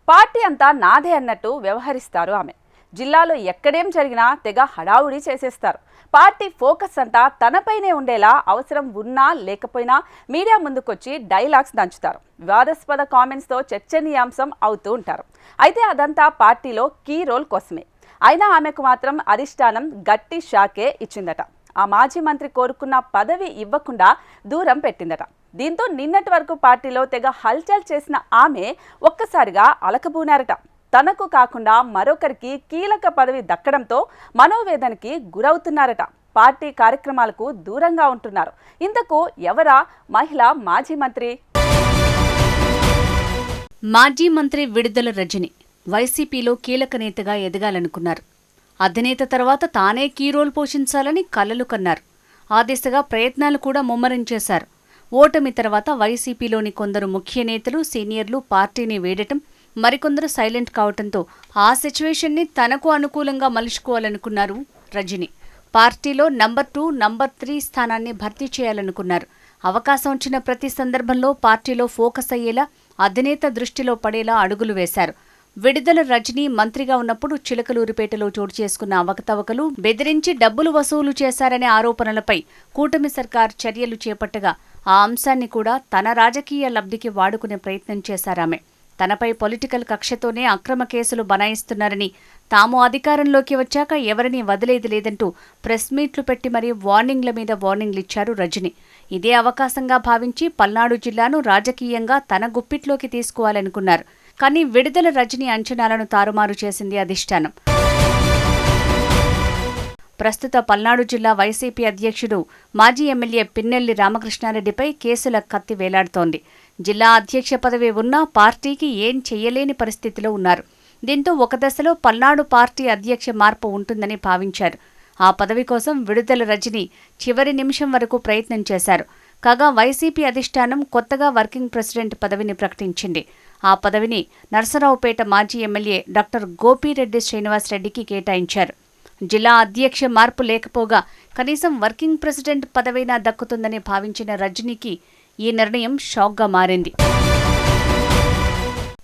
Party అంతా నాదే అన్నట్టు వ్యవహరిస్తారు ఆమె. జిల్లాలో ఎక్కడేం జరిగినా తెగ హడావుడి చేసేస్తారు. పార్టీ ఫోకస్ అంతా తనపైనే ఉండేలా అవసరం ఉన్నా లేకపోయినా మీడియా ముందుకొచ్చి డైలాగ్స్ దంచుతారు. వివాదాస్పద కామెంట్స్తో చర్చనీయాంశం అవుతూ ఉంటారు. అయితే అదంతా పార్టీలో కీ రోల్ కోసమే. అయినా ఆమెకు మాత్రం అధిష్టానం గట్టి షాకే ఇచ్చిందట. ఆ మాజీ మంత్రి కోరుకున్న పదవి ఇవ్వకుండా దూరం పెట్టిందట. దీంతో నిన్నటి వరకు పార్టీలో తెగ హల్చల్ చేసిన ఆమె ఒక్కసారిగా అలకబూనారట. తనకు కాకుండా మరొకరికి కీలక పదవి దక్కడంతో మనోవేదనకి గురవుతున్నారట. పార్టీ కార్యక్రమాలకు దూరంగా ఉంటున్నారు. ఇంతకు ఎవరా మహిళా మాజీ మంత్రి? మాజీ మంత్రి విడుదల రజని వైసీపీలో కీలక నేతగా ఎదగాలనుకున్నారు. అధినేత తర్వాత తానే కీ రోల్ పోషించాలని కలలు కన్నారు. ఆ దిశగా ప్రయత్నాలు కూడా ముమ్మరం చేశారు. ఓటమి తర్వాత వైసీపీలోని కొందరు ముఖ్య నేతలు, సీనియర్లు పార్టీని వీడటం, మరికొందరు సైలెంట్ కావడంతో ఆ సిచ్యువేషన్ని తనకు అనుకూలంగా మలుచుకోవాలనుకున్నారు రజని. పార్టీలో నంబర్ 2, నంబర్ 3 స్థానాన్ని భర్తీ చేయాలనుకున్నారు. అవకాశం వచ్చిన ప్రతి సందర్భంలో పార్టీలో ఫోకస్ అయ్యేలా, అధినేత దృష్టిలో పడేలా అడుగులు వేశారు. విడుదల రజని మంత్రిగా ఉన్నప్పుడు చిలకలూరిపేటలో చోటు చేసుకున్న అవకతవకలు, బెదిరించి డబ్బులు వసూలు చేశారనే ఆరోపణలపై కూటమి సర్కార్ చర్యలు చేపట్టగా ఆ అంశాన్ని కూడా తన రాజకీయ లబ్ధికి వాడుకునే ప్రయత్నం చేశారామె. తనపై పొలిటికల్ కక్షతోనే అక్రమ కేసులు బనాయిస్తున్నారని, తాము అధికారంలోకి వచ్చాక ఎవరిని వదిలేది లేదంటూ ప్రెస్ మీట్లు పెట్టి మరీ వార్నింగ్ల మీద వార్నింగ్లిచ్చారు రజని. ఇదే అవకాశంగా భావించి పల్నాడు జిల్లాను రాజకీయంగా తన గుప్పిట్లోకి తీసుకోవాలనుకున్నారు. కానీ విడుదల రజని అంచనాలను తారుమారు చేసింది అధిష్టానం. ప్రస్తుత పల్నాడు జిల్లా వైసీపీ అధ్యక్షుడు, మాజీ ఎమ్మెల్యే పిన్నెల్లి రామకృష్ణారెడ్డిపై కేసుల కత్తి వేలాడుతోంది. జిల్లా అధ్యక్ష పదవి ఉన్నా పార్టీకి ఏం చెయ్యలేని పరిస్థితిలో ఉన్నారు. దీంతో ఒక దశలో పల్నాడు పార్టీ అధ్యక్ష మార్పు ఉంటుందని భావించారు. ఆ పదవి కోసం విడుదల రజని చివరి నిమిషం వరకు ప్రయత్నం చేశారు. కాగా వైసీపీ అధిష్టానం కొత్తగా వర్కింగ్ ప్రెసిడెంట్ పదవిని ప్రకటించింది. ఆ పదవిని నర్సరావుపేట మాజీ ఎమ్మెల్యే డాక్టర్ గోపిరెడ్డి శ్రీనివాసరెడ్డికి కేటాయించారు. జిల్లా అధ్యక్ష మార్పు లేకపోగా కనీసం వర్కింగ్ ప్రెసిడెంట్ పదవైనా దక్కుతుందని భావించిన రజనీకి ఈ నిర్ణయం షాక్గా మారింది.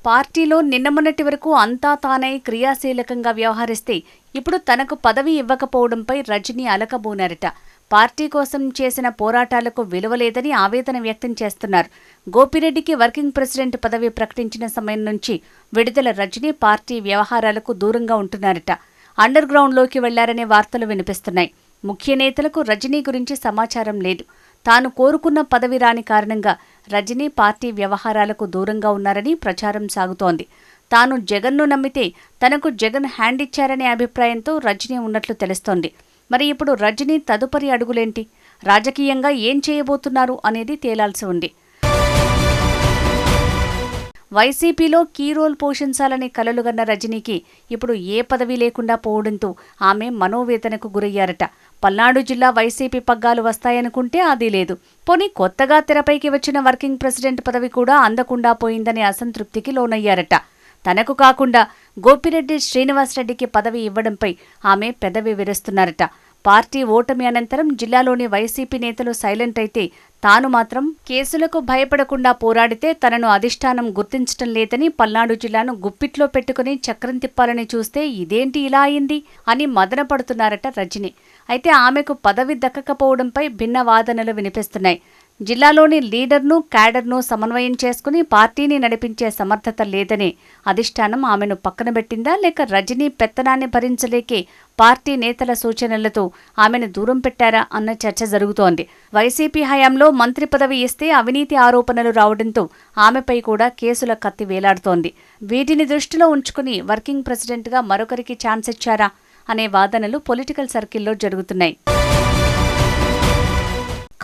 పార్టీలో నిన్నమొన్నటి వరకు అంతా తానై క్రియాశీలకంగా వ్యవహరిస్తే ఇప్పుడు తనకు పదవి ఇవ్వకపోవడంపై రజనీ అలకబోనారట. పార్టీ కోసం చేసిన పోరాటాలకు విలువలేదని ఆవేదన వ్యక్తం చేస్తున్నారు. గోపిరెడ్డికి వర్కింగ్ ప్రెసిడెంట్ పదవి ప్రకటించిన సమయం నుంచి విడుదల రజనీ పార్టీ వ్యవహారాలకు దూరంగా ఉంటున్నారట. అండర్ గ్రౌండ్లోకి వెళ్లారనే వార్తలు వినిపిస్తున్నాయి. ముఖ్య నేతలకు రజనీ గురించి సమాచారం లేదు. తాను కోరుకున్న పదవి రాని కారణంగా రజనీ పార్టీ వ్యవహారాలకు దూరంగా ఉన్నారని ప్రచారం సాగుతోంది. తాను జగన్ను నమ్మితే తనకు జగన్ హ్యాండ్ ఇచ్చారనే అభిప్రాయంతో రజనీ ఉన్నట్లు తెలుస్తోంది. మరి ఇప్పుడు రజనీ తదుపరి అడుగులేంటి? రాజకీయంగా ఏం చేయబోతున్నారు అనేది తేలాల్సి ఉంది. వైసీపీలో కీ రోల్ పోషించాలని కలలుగన్న రజనీకి ఇప్పుడు ఏ పదవి లేకుండా పోవడంతో ఆమె మనోవేదనకు గురయ్యారట. పల్నాడు జిల్లా వైసీపీ పగ్గాలు వస్తాయనుకుంటే అది లేదు. పోనీ కొత్తగా తెరపైకి వచ్చిన వర్కింగ్ ప్రెసిడెంట్ పదవి కూడా అందకుండా పోయిందనే అసంతృప్తికి లోనయ్యారట. తనకు కాకుండా గోపిరెడ్డి శ్రీనివాసరెడ్డికి పదవి ఇవ్వడంపై ఆమె పెదవి విరుస్తున్నారట. పార్టీ ఓటమి అనంతరం జిల్లాలోని వైసీపీ నేతలు సైలెంట్ అయితే తాను మాత్రం కేసులకు భయపడకుండా పోరాడితే తనను అధిష్టానం గుర్తించటం లేదని, పల్నాడు జిల్లాను గుప్పిట్లో పెట్టుకుని చక్రం తిప్పాలని చూస్తే ఇదేంటి ఇలా అయింది అని మదన పడుతున్నారట రజని. అయితే ఆమెకు పదవి దక్కకపోవడంపై భిన్న వాదనలు వినిపిస్తున్నాయి. జిల్లాలోని లీడర్ను, క్యాడర్ను సమన్వయం చేసుకుని పార్టీని నడిపించే సమర్థత లేదని అధిష్టానం ఆమెను పక్కనబెట్టిందా, లేక రజనీ పెత్తనాన్ని భరించలేకే పార్టీ నేతల సూచనలతో ఆమెను దూరం పెట్టారా అన్న చర్చ జరుగుతోంది. వైసీపీ హయాంలో మంత్రి పదవి ఇస్తే అవినీతి ఆరోపణలు రావడంతో ఆమెపై కూడా కేసుల కత్తి వేలాడుతోంది. వీటిని దృష్టిలో ఉంచుకుని వర్కింగ్ ప్రెసిడెంట్గా మరొకరికి ఛాన్స్ ఇచ్చారా అనే వాదనలు పొలిటికల్ సర్కిల్లో జరుగుతున్నాయి.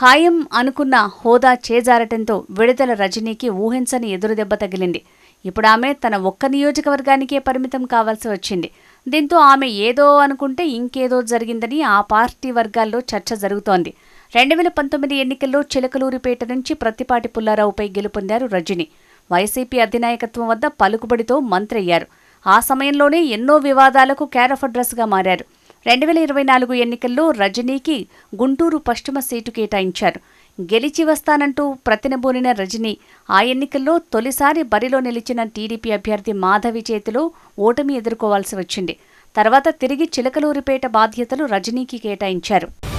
ఖాయం అనుకున్న హోదా చేజారటంతో విడుదల రజనీకి ఊహించని ఎదురుదెబ్బ తగిలింది. ఇప్పుడు ఆమె తన ఒక్క నియోజకవర్గానికే పరిమితం కావాల్సి వచ్చింది. దీంతో ఆమె ఏదో అనుకుంటే ఇంకేదో జరిగిందని ఆ పార్టీ వర్గాల్లో చర్చ జరుగుతోంది. 2019 ఎన్నికల్లో చిలకలూరిపేట నుంచి ప్రత్తిపాటి పుల్లారావుపై గెలుపొందారు రజని. వైసీపీ అధినాయకత్వం వద్ద పలుకుబడితో మంత్రి అయ్యారు. ఆ సమయంలోనే ఎన్నో వివాదాలకు కేర్ ఆఫ్ అడ్రస్గా మారారు. 2024 ఎన్నికల్లో రజనీకి గుంటూరు పశ్చిమ సీటు కేటాయించారు. గెలిచి వస్తానంటూ ప్రతినబూనిన రజనీ ఆ ఎన్నికల్లో తొలిసారి బరిలో నిలిచిన టీడీపీ అభ్యర్థి మాధవి చేతిలో ఓటమి ఎదుర్కోవాల్సి వచ్చింది. తర్వాత తిరిగి చిలకలూరిపేట బాధ్యతలు రజనీకి కేటాయించారు.